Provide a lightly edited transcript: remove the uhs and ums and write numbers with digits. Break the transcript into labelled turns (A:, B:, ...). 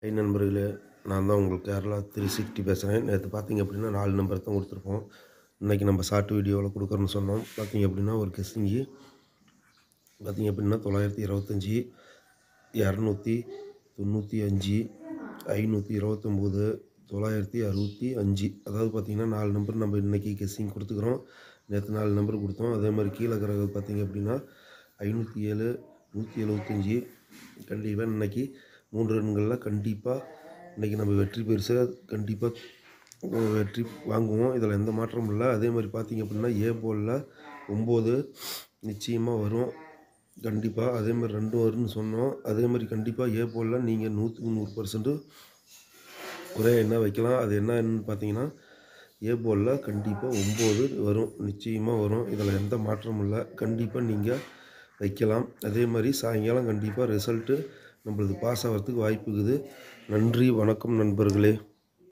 A: High நண்பர்களே, நான் தான் உங்கள் கேரளா 360 பேசுகிறேன். நேற்று பார்த்தீங்க அப்படின்னா 4 நம்பர் தான் கொடுத்துருப்போம். இன்றைக்கி நம்ம ஷார்ட் வீடியோவில் கொடுக்குறோன்னு சொன்னோம். பார்த்தீங்க அப்படின்னா ஒரு கெஸ்ஸிங்கு பார்த்தீங்க அப்படின்னா 925, 295, 529, 965. அதாவது பார்த்தீங்கன்னா 4 நம்பர் நம்ம இன்றைக்கி கெஸ்ஸிங் கொடுத்துக்கிறோம். நேற்று 4 நம்பர் கொடுத்தோம். அதே மாதிரி கீழே இருக்கிறது பார்த்தீங்க அப்படின்னா 507, 175. கண்டிப்பாக இன்றைக்கி 3 ரன்களில் கண்டிப்பாக இன்றைக்கி நம்ம வெற்றி பெருசாக கண்டிப்பாக வெற்றி வாங்குவோம். இதில் எந்த மாற்றமும் இல்லை. அதே மாதிரி பார்த்திங்க அப்படின்னா ஏ போலில் 9 நிச்சயமாக வரும் கண்டிப்பாக. அதே மாதிரி 2 வரும்னு சொன்னோம். அதே மாதிரி கண்டிப்பாக ஏ போலில் நீங்கள் 100க்கு 100% குறைய என்ன வைக்கலாம். அது என்னன்னு பார்த்தீங்கன்னா ஏ போலில் கண்டிப்பாக 9 வரும், நிச்சயமாக வரும். இதில் எந்த மாற்றமும் இல்லை. கண்டிப்பாக நீங்கள் வைக்கலாம். அதே மாதிரி சாயங்காலம் கண்டிப்பாக ரிசல்ட்டு நம்மளது பாஸ் ஆகிறதுக்கு வாய்ப்பு இருக்குது. நன்றி, வணக்கம் நண்பர்களே.